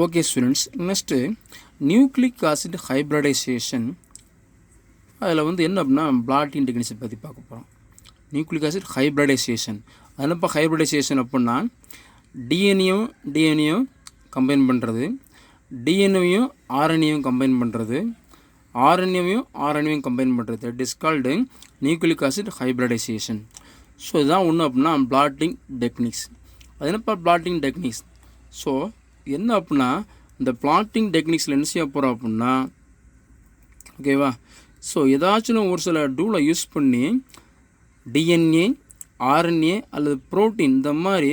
Okay students, next nucleic acid hybridization அதில் என்ன அப்படின்னா பிளாட்டிங் டெக்னிக்ஸை பற்றி பார்க்க போகிறோம். நியூக்ளிக் ஆசிட் ஹைப்ரிடைசேஷன் அதில் இப்போ ஹைப்ரிடைசேஷன் அப்படின்னா டிஎன்ஏயும் கம்பைன் பண்ணுறது, டிஎன்ஏயும் ஆர்என்ஏயும் கம்பைன் பண்ணுறது, ஆர்என்ஏயும் கம்பைன் பண்ணுறது. That is called nucleic acid hybridisation. So இதுதான் ஒன்று அப்படின்னா பிளாட்டிங் டெக்னிக்ஸ். அது என்னப்பா பிளாட்டிங் டெக்னிக்ஸ்? ஸோ என்ன அப்படின்னா இந்த பிளாட்டிங் டெக்னிக்ஸில் என்ன செய்ய போகிறோம் அப்படின்னா, ஓகேவா, ஸோ ஏதாச்சும் ஒரு சில டூலை யூஸ் பண்ணி டிஎன்ஏ, ஆர்என்ஏ அல்லது ப்ரோட்டீன் இந்த மாதிரி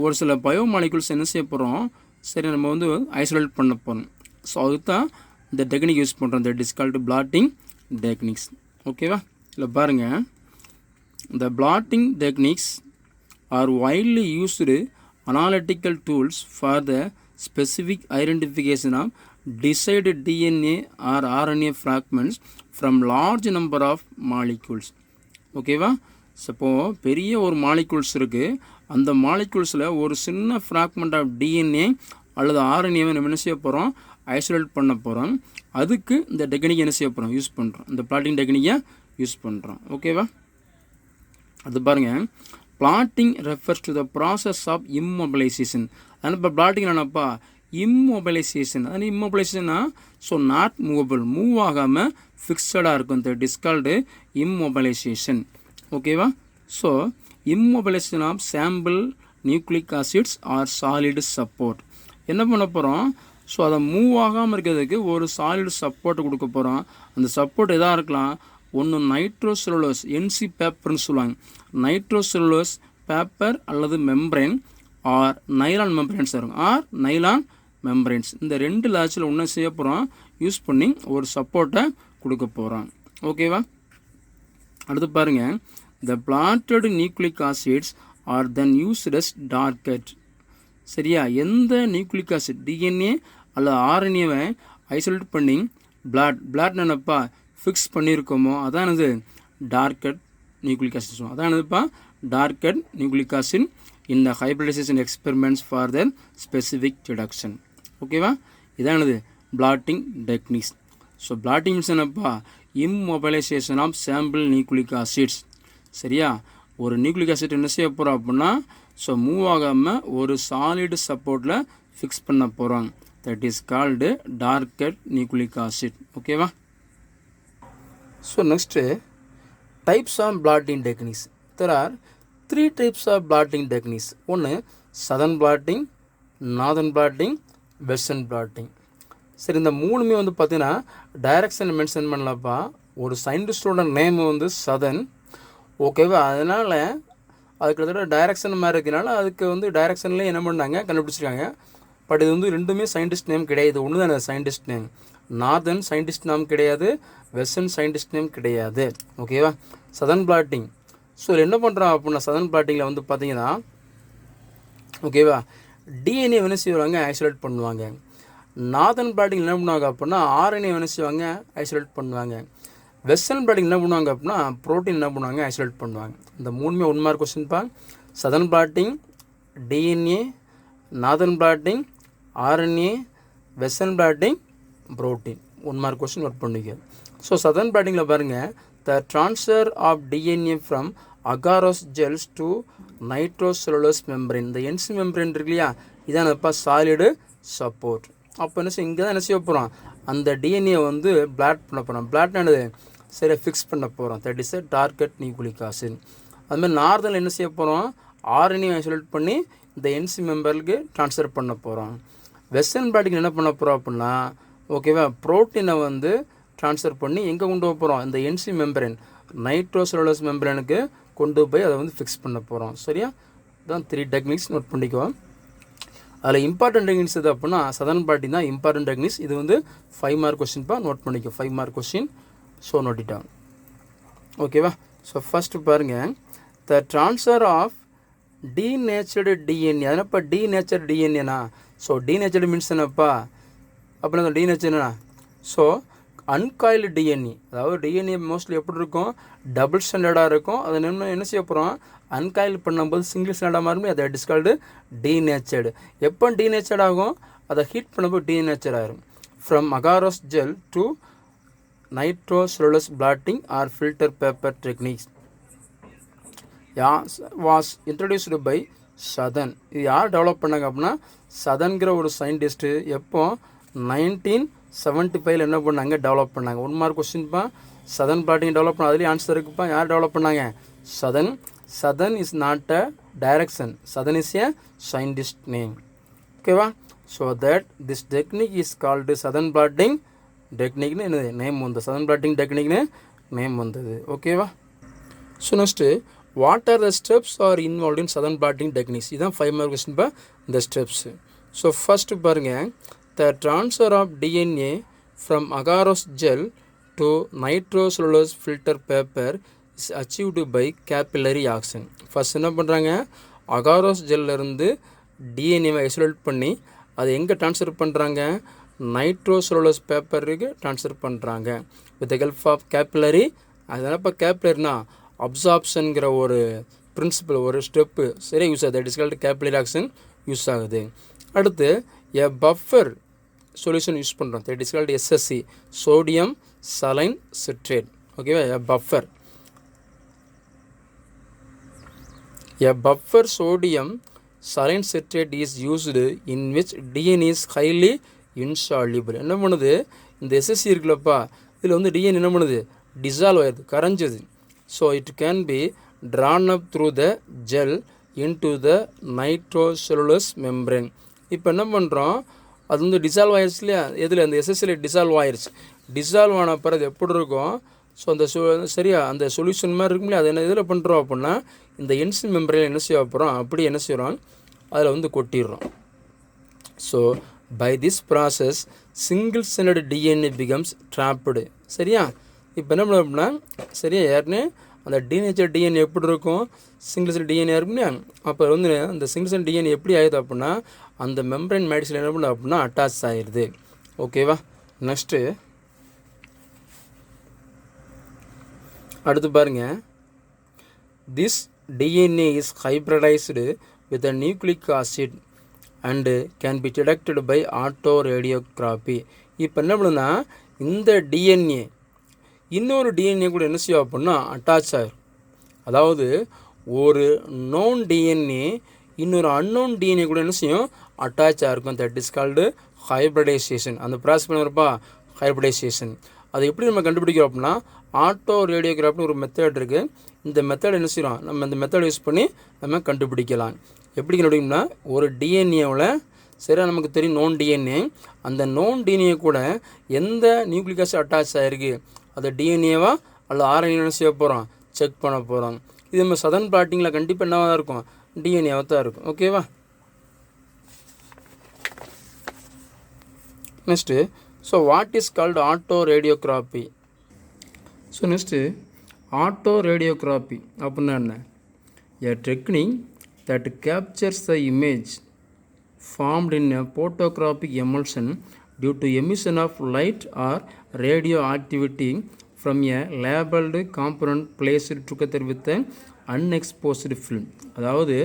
ஒரு சில பயோமாலிகுல்ஸ் என்ன செய்ய போகிறோம், சரி நம்ம ஐசோலேட் பண்ண போகிறோம். ஸோ அதுக்கு தான் இந்த டெக்னிக் யூஸ் பண்ணுறோம். That is called blotting techniques. ஓகேவா, இல்லை பாருங்கள், இந்த blotting techniques R widely used analytical tools for the specific identification of decided DNA or RNA fragments from large number of molecules. ஓகேவா, ஸோ பெரிய ஒரு மாலிகுல்ஸ் இருக்குது, அந்த மாலிகுல்ஸில் ஒரு சின்ன ஃப்ராக்மெண்ட் ஆஃப் டிஎன்ஏ அல்லது ஆர்என்ஏவை நம்ம என்ன செய்ய போகிறோம், ஐசோலேட் பண்ண போகிறோம். அதுக்கு இந்த டெக்னிக் என்ன செய்ய போகிறோம், யூஸ் பண்ணுறோம். இந்த பிளாட்டிங் டெக்னிக்கை யூஸ் பண்ணுறோம். ஓகேவா, அது பாருங்கள், blotting refers to the process of immobilization. அதனால் இப்போ பிளாட்டிங் என்னப்பா, இம்மொபிலைசேஷன். அது இம்மொபிலைசேஷன்னா ஸோ நாட் மூவபிள், மூவ் ஆகாமல் ஃபிக்ஸடாக இருக்கும். That is called immobilization. ஓகேவா, so immobilization of sample nucleic acids or solid support. என்ன பண்ண போகிறோம், ஸோ அதை மூவ் ஆகாமல் இருக்கிறதுக்கு ஒரு சாலிட் சப்போர்ட் கொடுக்க போகிறோம். அந்த சப்போர்ட் எதாக இருக்கலாம், ஒன்று நைட்ரோசெல்லுலோஸ் என்சி பேப்பர்னு சொல்லுவாங்க. நைட்ரோசெல்லுலோஸ் பேப்பர் அல்லது மெம்பரைன் ஆர் நைலான் மெம்பரைன்ஸ் இருக்கும், ஆர் நைலான் மெம்பரைன்ஸ். இந்த ரெண்டு லாச்சில் ஒன்று செய்ய போகிறோம், யூஸ் பண்ணி ஒரு சப்போர்ட்டை கொடுக்க போகிறோம். ஓகேவா, அடுத்து பாருங்கள், the blotted nucleic acids are then used as target. சரியா, எந்த நியூக்ளிக் ஆசிட் டிஎன்ஏ அல்லது ஆர்என்ஏவை ஐசோலேட் பண்ணி பிளாட் நினைப்பா ஃபிக்ஸ் பண்ணியிருக்கோமோ அதானது டார்கெட் நியூக்ளிக் ஆசிட் சொல்லுவோம். அதானதுப்பா target nucleic acid in the hybridization experiments for the specific detection. ஓகேவா, இதானது blotting techniques. So blotting means என்னப்பா, immobilization of sample nucleic acids. சரியா, ஒரு நியூக்ளிக் ஆசிட் என்ன செய்ய போகிறோம் அப்படின்னா, ஸோ மூவ் ஆகாமல் ஒரு சாலிட் சப்போர்ட்டில் ஃபிக்ஸ் பண்ண போகிறோம். That is called target nucleic acid. ஓகேவா, so next types of blotting techniques. There are 3 types of blotting techniques. One southern blotting, northern blotting, western blotting. சரி, இந்த மூணுமே பார்த்தீங்கன்னா டைரக்ஷன் மென்ஷன் பண்ணலப்பா. ஒரு சயின்டிஸ்டோட நேம் சதன். ஓகேவா, அதனால் அது கிட்டத்தட்ட டைரக்ஷன் மாதிரி இருக்கிறனால அதுக்கு டைரக்ஷன்லேயே என்ன பண்ணாங்க, கண்டுபிடிச்சிருக்காங்க. பட் இது ரெண்டுமே சயின்டிஸ்ட் நேம் கிடையாது. இது ஒன்று தானே scientist name. Northern scientist name கிடையாது, வெஸ்டர்ன் சயின்டிஸ்ட் நேம் கிடையாது. ஓகேவா, சதன் பிளாட்டிங். ஸோ இதில் என்ன பண்ணுறோம் அப்படின்னா, சதன் பிளாட்டிங்கில் பார்த்தீங்கன்னா, ஓகேவா, டிஎன்ஏ என்ன செய்வாங்க, ஐசோலேட் பண்ணுவாங்க. நார்தன் பிளாட்டிங் என்ன பண்ணுவாங்க அப்படின்னா ஆர்என்ஏ என்ன செய்வாங்க, ஐசோலேட் பண்ணுவாங்க. வெஸ்டர்ன் பிளாட்டிங் என்ன பண்ணுவாங்க அப்படின்னா ப்ரோட்டீன் என்ன பண்ணுவாங்க, ஐசோலேட் பண்ணுவாங்க. இந்த மூணுமே 1 மார்க் கொஸ்டின்ப்பா. Southern blotting DNA, northern blotting RNA, western blotting protein. 1 mark question work பண்ணிக்க. ஸோ சதர்ன் பிளாட்டிங்கில் பாருங்கள், the transfer of DNA from agarose gels to nitrocellulose membrane. இந்த என்சி மெம்பரைன் இருக்கு இல்லையா, இதானப்பா சாலிடு சப்போர்ட். அப்போ என்ன செய்ய, இங்கே தான் என்ன செய்ய போகிறோம், அந்த டிஎன்ஏ பிளாட் பண்ண போகிறோம். பிளாட்னானது சரியாக ஃபிக்ஸ் பண்ண போகிறோம். That is target nucleic acid. அதுமாதிரி நார்தனில் என்ன செய்ய போகிறோம், ஆர்என்ஏ ஐசோலேட் பண்ணி இந்த என்சி மெம்பருக்கு ட்ரான்ஸ்ஃபர் பண்ண போகிறோம். வெஸ்டர்ன் பிளாட்டிங் என்ன பண்ண போகிறோம் அப்படின்னா, ஓகேவா, ப்ரோட்டீனை ட்ரான்ஸ்ஃபர் பண்ணி எங்கே கொண்டு போக போகிறோம், இந்த என்சி மெம்பரேன் நைட்ரோசெல்லுலோஸ் மெம்பரேனுக்கு கொண்டு போய் அதை ஃபிக்ஸ் பண்ண போகிறோம். சரியா, தான் 3 டெக்னிக்ஸ் நோட் பண்ணிக்குவோம். அதில் இம்பார்ட்டன்ட் டெக்னிக்ஸ் எது அப்படின்னா சதர்ன் பிளாட்டிங் தான் இம்பார்ட்டன்ட் டெக்னிக்ஸ். இது 5 மார்க் கொஸ்டின்ப்பா, நோட் பண்ணிக்கோ. 5 mark question. So note it down. ஓகேவா, ஸோ ஃபஸ்ட்டு பாருங்கள், the transfer of denatured DNA. அதனப்பா டீநேச்சர்டு டிஎன்ஏனா, ஸோ டீநேச்சர்டு மீன்ஸ் என்னப்பா அப்படின்னா டீநேச்சர்னா, ஸோ அன்காயில்டு டிஎன்ஏ. அதாவது டிஎன்ஏ மோஸ்ட்லி எப்படி இருக்கும், டபுள் ஸ்டாண்டர்டாக இருக்கும். அதை என்ன செய்ய போகிறோம், அன்காயில் பண்ணும்போது சிங்கிள் ஸ்டாண்டர்டாக மாறுமே, அதை டிஸ்கால்டு டீநேச்சர்டு. எப்போ டீநேச்சர்ட் ஆகும், அதை ஹீட் பண்ணும்போது டீநேச்சர் ஆயிரும். From agarose gel to nitrocellulose blotting or filter paper techniques was introduced by Southern. இது யார் டெவலப் பண்ணாங்க அப்படின்னா சதன்கிற ஒரு சயின்டிஸ்ட்டு எப்போ 1975 என்ன பண்ணாங்க டெவலப் பண்ணாங்க. 1 மார்க் கொஸ்டின்ப்பா. சதன் பிளாட்டிங் டெவலப் பண்ண அதுலேயும் ஆன்சர் இருக்குப்பா. யார் டெவலப் பண்ணாங்க? Southern. Southern is not a direction, Southern is a scientist name. ஓகேவா? So that this technique is called Southern blotting டெக்னிக்னு என்னது நேம் வந்தது. சதன் பிளாட்டிங் டெக்னிக்னு நேம் வந்தது. ஓகேவா? So next what are the steps are involve in Southern blotting techniques. இதுதான் 5 mark கொஸ்டின்ப்பா இந்த ஸ்டெப்ஸு. ஸோ ஃபஸ்ட்டு பாருங்கள், the transfer of DNA from agarose gel to nitrocellulose filter paper is achieved by capillary action. First என்ன பண்ணுறாங்க, அகாரோஸ் ஜெல்லிருந்து டிஎன்ஏவை isolate பண்ணி அதை எங்கே transfer பண்ணுறாங்க, நைட்ரோசெல்லுலோஸ் பேப்பருக்கு ட்ரான்ஸ்ஃபர் பண்ணுறாங்க with the help of capillary. அதனால் இப்போ கேபிலரினா அப்சார்ப்ஷனுங்கிற ஒரு பிரின்சிபல், ஒரு ஸ்டெப்பு சரியாக யூஸ் ஆகுது. That is called capillary action use ஆகுது. அடுத்து எ பஃபர் சொல்யூஷன் யூஸ் பண்ணுறோம். That is called SSC, sodium saline citrate. ஓகேவா? A buffer sodium saline citrate is used in which DNA is highly insoluble. என்ன பண்ணுது, இந்த SSC இருக்குல்லப்பா, இதில் வந்து DNA என்ன பண்ணுது, டிசால்வ் ஆயிடுது, கரைஞ்சுது. So it can be drawn up through the gel into the nitrocellulose membrane. இப்போ என்ன பண்ணுறோம், அது வந்து டிசால்வ் ஆயிடுச்சு இல்லையா, எதில் அந்த SSCயில் டிசால்வ் ஆயிடுச்சு. டிசால்வ் ஆன பிறகு எப்படி இருக்கும், ஸோ அந்த சரியா அந்த சொல்யூஷன் மாதிரி இருக்கும் இல்லையா, அதை என்ன இதில் பண்ணுறோம் அப்படின்னா இந்த என்சிம் மெம்பரையில் என்ன செய்ய போகிறோம், அப்படி என்ன செய்கிறோம், அதில் வந்து கொட்டிடுறோம். So by this process single standard DNA becomes trapped. சரியா? இப்போ என்ன பண்ணோம் அப்படின்னா சரியா, யாருன்னு அந்த டீநேச்சர் டிஎன்ஏ எப்படி இருக்கும், சிங்கிள் செல் டிஎன்ஏ இருக்கும் இல்லையா, அப்போ வந்து அந்த சிங்கிள் செல் டிஎன்ஏ எப்படி ஆகுது அப்படின்னா அந்த மெம்பரைன் மேடிஸில் என்ன பண்ண அப்படின்னா அட்டாச் ஆகிடுது. ஓகேவா? நெக்ஸ்ட்டு அடுத்து பாருங்கள், this DNA is hybridized with a nucleic acid and can be detected by autoradiography. இப்போ என்ன பண்ணுன்னா இந்த டிஎன்ஏ இன்னொரு டிஎன்ஏ கூட என்ன செய்யும் அப்படின்னா அட்டாச் ஆகிடும். அதாவது ஒரு நோன் டிஎன்ஏ இன்னொரு அன்னோன் டிஎன்ஏ கூட என்ன செய்யும் அட்டாச் ஆகிருக்கும். That is called hybridisation. அந்த ப்ராசஸ் பண்ணுறப்பா ஹைப்ரிடைசேஷன். அதை எப்படி நம்ம கண்டுபிடிக்கிறோம் அப்படின்னா ஆட்டோ ரேடியோகிராஃப்னு ஒரு மெத்தட் இருக்குது. இந்த மெத்தட் என்ன செய்யலாம், நம்ம இந்த மெத்தட் யூஸ் பண்ணி நம்ம கண்டுபிடிக்கலாம். எப்படி கண்டுபிடிக்கணும்னா ஒரு டிஎன்ஏவில் சரியாக நமக்கு தெரியும் நோன் டிஎன்ஏ, அந்த நோன் டிஎன்ஏ கூட எந்த நியூக்ளிக் ஆசிட் அட்டாச் ஆகிருக்கு, அதை டிஎன்ஏவா அல்ல RNA என்ன செய்ய போகிறோம், செக் பண்ண போகிறோம். இது நம்ம சதன் பிளாட்டிங்கில் கண்டிப்பாக என்னவாக தான் இருக்கும், டிஎன்ஏவாக தான் இருக்கும். ஓகேவா? Next so what is called auto radiography. So next auto radiography அப்படின்னா என்ன, a technique that captures the image formed in a photographic emulsion due to emission of light or radioactivity from a labeled component placed together with an unexposed film. அதாவது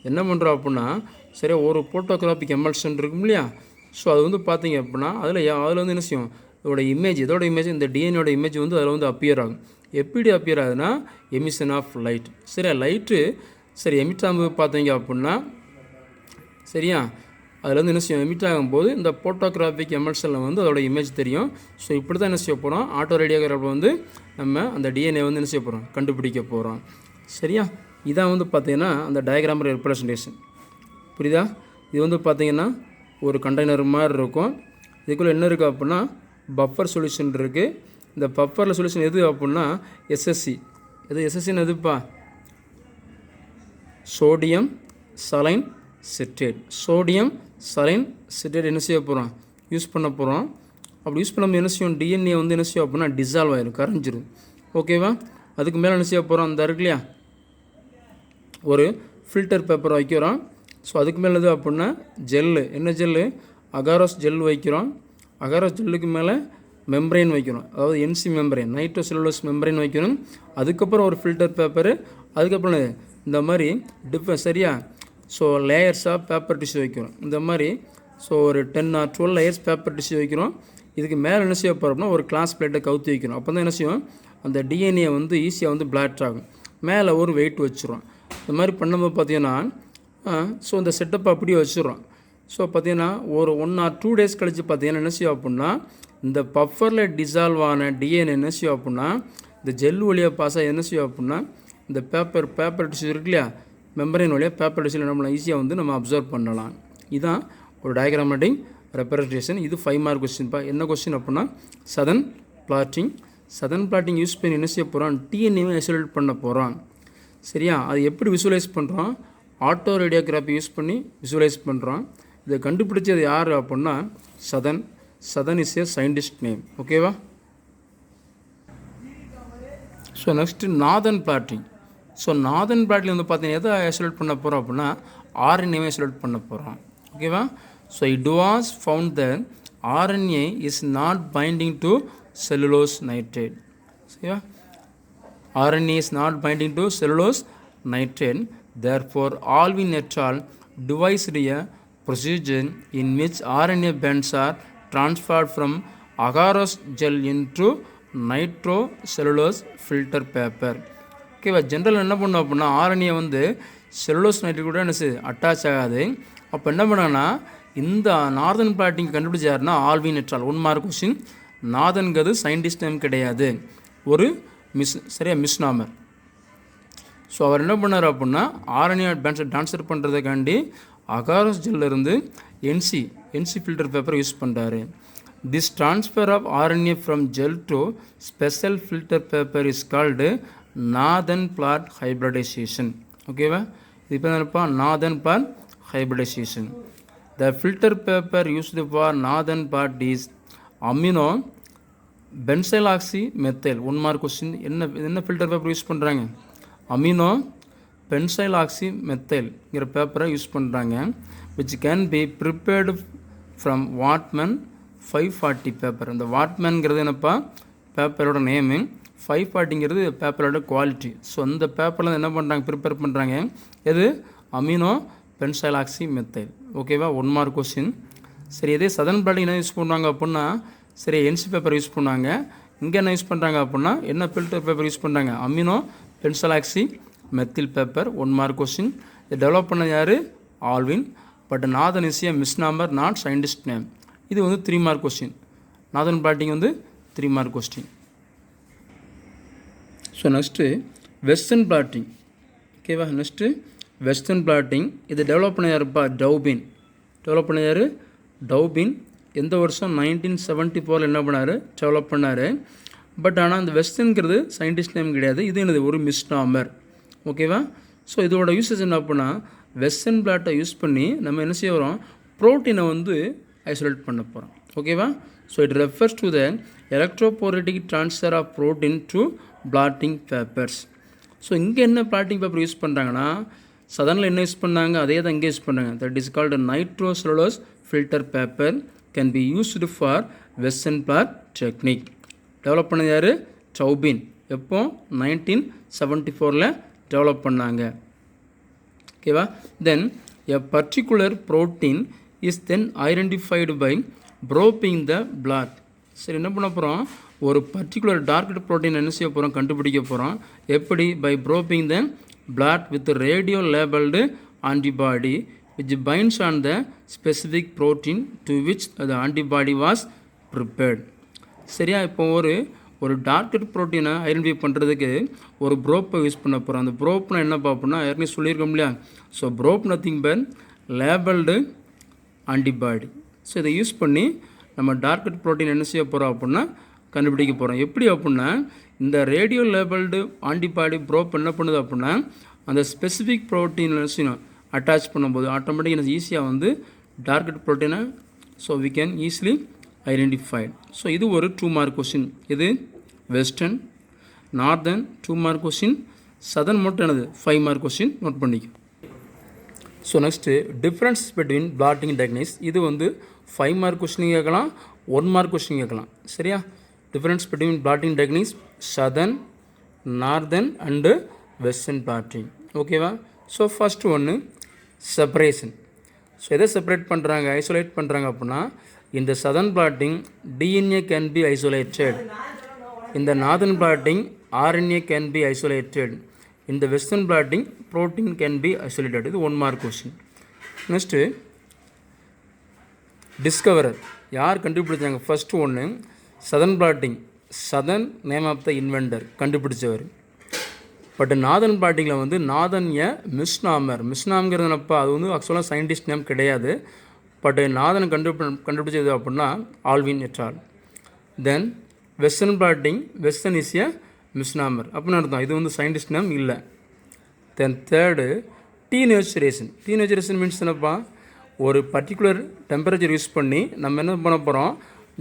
என்ன பண்ணுறோம் அப்படின்னா சரியா ஒரு photographic emulsion இருக்கும் இல்லையா, ஸோ அது வந்து பார்த்தீங்க அப்படின்னா அதில் வந்து என்ன செய்யும், இதோட இமேஜ், இதோட இமேஜ் இந்த டிஎன்ஏட இமேஜ் வந்து அதில் வந்து அப்பியர் ஆகும். எப்படி அப்பியர் ஆகுதுன்னா எமிஷன் ஆஃப் லைட். சரியா? லைட்டு சரி எமிட் ஆகும்போது பார்த்தீங்க அப்படின்னா சரியா அதில் வந்து என்ன செய்யும், எமிட் ஆகும்போது இந்த ஃபோட்டோகிராஃபிக் எமல்ஷனில் வந்து அதோட இமேஜ் தெரியும். ஸோ இப்படி தான் என்ன செய்ய போகிறோம், ஆட்டோ ரேடியோகிராஃபில் வந்து நம்ம அந்த டிஎன்ஏ வந்து என்ன செய்ய போகிறோம், கண்டுபிடிக்க போகிறோம். சரியா? இதான் வந்து பார்த்திங்கன்னா அந்த டயக்ராம் ரெப்ரசன்டேஷன். புரியுதா? இது வந்து பார்த்திங்கன்னா ஒரு கண்டெய்னர் மாதிரி இருக்கும். இதுக்குள்ளே என்ன இருக்குது அப்படின்னா பஃபர் சொல்யூஷன் இருக்குது. இந்த பஃபரில் சொல்யூஷன் எது அப்படின்னா SSC. எது SSCன்னு எதுப்பா, sodium saline citrate. Sodium saline citrate என்ன செய்ய போகிறோம், யூஸ் பண்ண போகிறோம். அப்படி யூஸ் பண்ணும்போது என்ன செய்யும், டிஎன்ஏ வந்து என்ன செய்யும் அப்படின்னா டிசால்வ் ஆயிடும், கரைஞ்சிரும். ஓகேவா? அதுக்கு மேலே என்ன செய்ய போகிறோம், அந்த இருக்கு இல்லையா ஒரு ஃபில்டர் பேப்பர் வைக்கிறோம். ஸோ அதுக்கு மேலே எது அப்படின்னா ஜெல்லு, என்ன ஜெல்லு, அகாரோஸ் ஜெல் வைக்கிறோம். அகாரோஸ் ஜெல்லுக்கு மேலே மெம்பரைன் வைக்கணும், அதாவது என்சி மெம்பரைன், நைட்ரோசெல்லுலோஸ் மெம்பரைன் வைக்கணும். அதுக்கப்புறம் ஒரு ஃபில்டர் பேப்பரு, அதுக்கப்புறம் இந்த மாதிரி சரியா ஸோ லேயர்ஸாக பேப்பர் டிஷ்யூ வைக்கணும். இந்த மாதிரி ஸோ ஒரு 10 or 12 layers பேப்பர் டிஷ்யூ வைக்கிறோம். இதுக்கு மேலே என்ன செய்ய போகிறோம்னா ஒரு கிளாஸ் பிளேட்டை கவுத்தி வைக்கிறோம். அப்போ தான் என்ன செய்யும், அந்த டிஎன்ஏ வந்து ஈஸியாக வந்து பிளாட் ஆகும். மேலே ஒரு வெயிட் வச்சுருவோம். இந்த மாதிரி பண்ணும்போது பார்த்தீங்கன்னா ஸோ இந்த செட்டப் அப்படியே வச்சுருவோம். ஸோ பார்த்தீங்கன்னா ஒரு 1 or 2 days கழித்து பார்த்தீங்கன்னா என்ன செய்யும் அப்படின்னா இந்த பஃபரில் டிசால்வ் ஆன டிஎன்ஏ என்ன செய்யும் அப்படின்னா இந்த ஜெல் வழியாக பாஸாக என்ன செய்யும் அப்படின்னா இந்த பேப்பர் டிஷ்யூ இருக்கு இல்லையா, மெம்பரின் வழியாக பேப்பர் டிஷ்யூ நம்மளை ஈஸியாக வந்து நம்ம அப்சர்வ் பண்ணலாம். இதுதான் ஒரு டயக்ராமேட்டிக் ரெப்ரசன்டேஷன். இது 5 mark கொஸ்டின்ப்பா. என்ன கொஸ்டின் அப்படின்னா சதன் பிளாட்டிங் யூஸ் பண்ணி என்ன செய்ய போகிறோம், டிஎன்ஏவை ஐசோலேட் பண்ண போகிறோம். சரியா, அது எப்படி விசுவலைஸ் பண்ணுறோம், ஆட்டோ ரேடியோகிராஃபி யூஸ் பண்ணி விசுவலைஸ் பண்ணுறோம். இதை கண்டுபிடிச்சது யார் அப்படின்னா Southern is a scientist name. ஓகேவா. So next northern blotting. So northern blotting வந்து பார்த்தீங்கன்னா எதை ஐசோலேட் பண்ண போகிறோம் அப்படின்னா ஆர்என்ஏவை ஐசோலேட் பண்ண போகிறோம். ஓகேவா. So it was found that RNA is not binding to cellulose nitrate. சரியா, RNA is not binding to cellulose nitrate. Therefore, Alvin et al. Devised a procedure in which RNA bands are transferred from agarose gel into nitrocellulose filter paper. ஓகேவா. General என்ன பண்ணோம் அப்படின்னா RNA வந்து cellulose nitrate கூட என்ன attach ஆகாது. அப்போ என்ன பண்ணாங்கன்னா இந்த நார்தன் பிளாட்டிங் கண்டுபிடிச்சாருன்னா Alwine et al. 1 mark question. நார்தன்கிறது சயின்டிஸ்ட் நேம் கிடையாது, ஒரு மிஸ்நாமர். ஸோ அவர் என்ன பண்ணார் அப்படின்னா ஆர்என்ஏ பேண்ட்ஸை ட்ரான்ஸ்ஃபர் பண்ணுறதுக்காண்டி அகாரோஸ் ஜெல்லிருந்து என்சி ஃபில்டர் பேப்பர் யூஸ் பண்ணுறாரு. This transfer of RNA from gel to special filter paper is called northern blot hybridization. ஓகேவா. இது இப்போ என்னப்பா northern blot hybridization. The filter paper used for northern part is amino benzyloxymethyl. 1 mark question. என்ன filter paper use பண்ணுறாங்க, amino பென்சைலாக்சிமெத்தைல்ங்கிற பேப்பரை use பண்ணுறாங்க. which can be prepared from Whatman 540 paper. இந்த வாட்மேன்ங்கிறது என்னப்பா பேப்பரோட நேமு, 540ங்கிறது பேப்பரோட குவாலிட்டி. ஸோ அந்த பேப்பரில் என்ன பண்ணுறாங்க, ப்ரிப்பேர் பண்ணுறாங்க எது, அமினோ பென்சைலாக்சிமெத்தைல். ஓகேவா. 1 mark கொஸ்டின். சரி, இதே சதன் பிளாட்டிங் என்ன யூஸ் பண்ணுவாங்க அப்படின்னா சரி என்சி பேப்பர் யூஸ் பண்ணுவாங்க. இங்கே என்ன யூஸ் பண்ணுறாங்க அப்படின்னா என்ன ஃபில்டர் பேப்பர் யூஸ் பண்ணுறாங்க, amino benzyloxymethyl paper. 1 mark question. இதை டெவலப் பண்ண யார், Alwine. But northern is a misnomer, not scientist name. இது வந்து 3 mark கொஸ்டின். நார்தன் பிளாட்டிங் வந்து 3 mark question. So next western blotting. ஓகேவா. Next western blotting. இது develop பண்ண யாருப்பா, டவுபின். டெவலப் பண்ண யார், டவுபின். எந்த வருஷம் 1974 என்ன பண்ணார், டெவலப் பண்ணார். பட் ஆனால் அந்த வெஸ்டர்னுங்கிறது சயின்டிஸ்ட் நேம் கிடையாது, இது என்னது ஒரு மிஸ்நாமர். ஓகேவா. ஸோ இதோட யூசேஜ் என்ன அப்படின்னா வெஸ்டர்ன் பிளாட்டை யூஸ் பண்ணி நம்ம என்ன செய்ய வரோம், ப்ரோட்டீனை வந்து ஐசோலேட் பண்ண போகிறோம். ஓகேவா. So it refers to the electrophoretic transfer of protein to blotting papers. So இங்கே என்ன பிளாட்டிங் பேப்பர் யூஸ் பண்ணுறாங்கன்னா சதனில் என்ன யூஸ் பண்ணாங்க அதே தான் இங்கே யூஸ் பண்ணுறாங்க. That is called nitrocellulose filter paper can be used for western blot technique. Develop பண்ணது யார், டவுபின். எப்போ 1974 டெவலப் பண்ணாங்க. ஓகேவா. Then a particular protein is then identified by probing the blot. சரி, என்ன பண்ண போகிறோம், ஒரு பர்டிகுலர் டார்க் ப்ரோட்டீன் என்ன செய்ய போகிறோம், கண்டுபிடிக்க போகிறோம். எப்படி, by probing the blot with radio labelled antibody which binds on the specific protein to which the antibody was prepared. சரியா. இப்போ ஒரு டார்கெட் ப்ரோட்டீனை ஐடென்டிஃபை பண்ணுறதுக்கு ஒரு ப்ரோப்பை யூஸ் பண்ண போகிறோம். அந்த ப்ரோப்னா என்ன பார்ப்போம்னா ஏற்கனவே சொல்லியிருக்கோம் இல்லையா. So probe nothing but labelled antibody. So இதை யூஸ் பண்ணி நம்ம டார்கெட் ப்ரோட்டீன் என்ன செய்ய போகிறோம் அப்படின்னா கண்டுபிடிக்க போகிறோம். எப்படி அப்படின்னா இந்த ரேடியோ லேபிள்டு ஆன்டிபாடி ப்ரோப் என்ன பண்ணுது அப்படின்னா அந்த ஸ்பெசிஃபிக் ப்ரோட்டீன் செய்யணும் அட்டாச் பண்ணும்போது ஆட்டோமேட்டிக்காக ஈஸியாக வந்து டார்கெட் ப்ரோட்டீனை so we can easily identified. So இது ஒரு 2 mark கொஸ்டின். இது western, northern 2 mark question, Southern மட்டும் என்னது 5 mark கொஸ்டின். நோட் பண்ணிக்கும். So next difference between blotting techniques. இது வந்து 5 mark கொஸ்டின் கேட்கலாம், 1 mark கொஸ்டின் கேட்கலாம். சரியா. Difference between blotting techniques Southern, northern and western blotting. ஓகேவா. ஸோ ஃபஸ்ட்டு ஒன்று செப்பரேஷன். ஸோ எதை செப்பரேட் பண்ணுறாங்க, ஐசோலேட் பண்ணுறாங்க அப்படின்னா, இந்த Southern blotting DNA can be isolated, இந்த northern blotting RNA can be isolated, இந்த western blotting protein can be isolated. இது 1 மார்க் கொஸ்டின். நெக்ஸ்ட்டு டிஸ்கவரர் யார் கண்டுபிடிச்சாங்க, ஃபஸ்ட்டு ஒன்று Southern blotting, Southern name of the inventor கண்டுபிடிச்சவர். பட் நாதன் பிளாட்டிங்கில் வந்து northern a misnomer, மிஸ்நாம்ங்கிறதுனப்போ அது வந்து ஆக்சுவலாக சயின்டிஸ்ட் நேம் கிடையாது. பட் நாதன் கண்டுபிடிச்சது அப்படின்னா Alwine et al. Then western blotting, western is a misnomer அப்படின்னு அர்த்தம், இது வந்து சயின்டிஸ்ட் நேம் இல்லை. Then third denaturation. Denaturation means என்னப்பா, ஒரு பர்டிகுலர் டெம்பரேச்சர் யூஸ் பண்ணி நம்ம என்ன பண்ண போகிறோம்,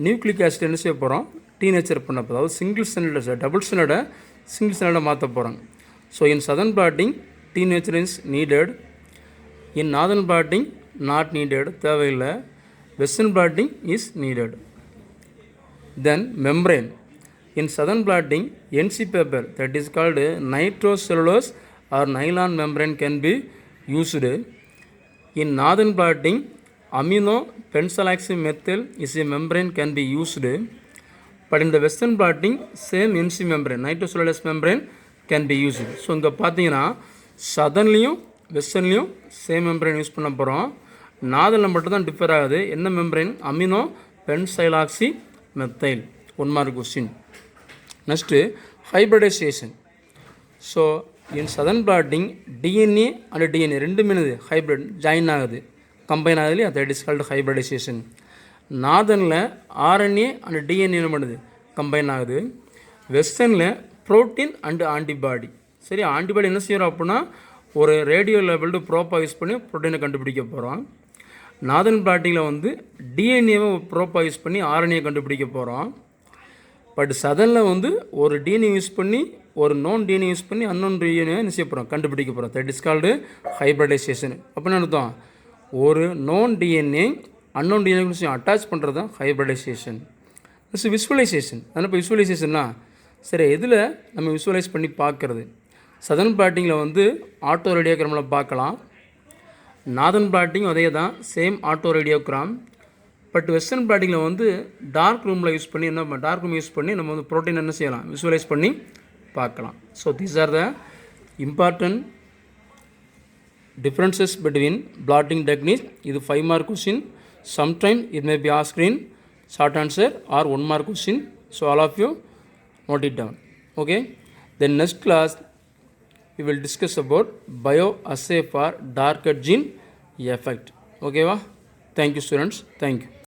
நியூக்ளிக் ஆசிட் என்ன செய்ய போகிறோம், டீநேச்சர் பண்ண போகிறோம். அதாவது சிங்கிள் ஸ்டாண்டர்ட் டபுள் ஸ்டாண்டர்டை சிங்கிள் ஸ்டாண்டர்டை மாற்ற போகிறோம். So in Southern blotting denature is needed, in northern blotting not needed, தேவையில்லை. Western blotting is needed. Then membrane. In southern blotting, NC paper that is called nitrocellulose or nylon membrane can be used. In northern blotting, amino pentyloxymethyl is a membrane can be used. But in the western blotting, same NC membrane, nitrocellulose membrane can be used. So இங்கே பார்த்தீங்கன்னா சதர்ன்லேயும் வெஸ்டர்ன்லேயும் same membrane use பண்ண போகிறோம். நார்தனில் மட்டும் தான் differ ஆகுது. என்ன membrane, amino benzyloxy methyl. 1 mark question. Next hybridization. So in Southern blotting DNA and DNA ரெண்டுமே ஹைப்ரிட் ஜாயின் ஆகுது, கம்பைன் ஆகுது இல்லையா, தட் இஸ் கால்டு ஹைப்ரிடைசேஷன். நார்தனில் ஆர்என்ஏ அண்ட் டிஎன்ஏ என்ன பண்ணுது, கம்பைன் ஆகுது. வெஸ்டர்னில் ப்ரோட்டீன் அண்டு ஆன்டிபாடி. சரி, ஆன்டிபாடி என்ன செய்கிறோம் அப்படின்னா ஒரு ரேடியோ லெவல்டு ப்ரோப்பாக யூஸ் பண்ணி ப்ரோட்டீனை கண்டுபிடிக்க போகிறோம். நார்தன் பிளாட்டிங்கில் வந்து டிஎன்ஏவை ப்ரோப்பாக யூஸ் பண்ணி ஆர்என்ஏ கண்டுபிடிக்க போகிறோம். பட் சதனில் வந்து ஒரு டிஎன்ஏ யூஸ் பண்ணி ஒரு நோன் டிஎன்ஏ யூஸ் பண்ணி அன்னோன் டிஎன்ஏ என்ன செய்ய போகிறோம், கண்டுபிடிக்க போகிறோம். That is called hybridisation. அப்படின்னு அர்த்தம், ஒரு known DNA unknown DNA attach பண்ணுறது தான் ஹைப்ரிடைசேஷன். Plus visualisation. அதனால் இப்போ விசுவலைசேஷன்னா சரி எதில் நம்ம விசுவலைஸ் பண்ணி பார்க்குறது. சதர்ன் பிளாட்டிங்கில் வந்து ஆட்டோ ரேடியோகிராமில் பார்க்கலாம். நார்தன் பிளாட்டிங் அதே தான், same auto radiogram. But western பிளாட்டிங்கில் வந்து டார்க் ரூமில் யூஸ் பண்ணி டார்க் ரூம் யூஸ் பண்ணி நம்ம வந்து ப்ரோட்டீன் என்ன செய்யலாம், விசுவலைஸ் பண்ணி பார்க்கலாம். So these are the important differences between blotting techniques. இது 5 mark question. Sometime it may be asked in short answer or 1 mark question. So all of you note it down. Okay. Then next class we will discuss about bioassay for dark gene effect. Okay va? Thank you students. Thank you.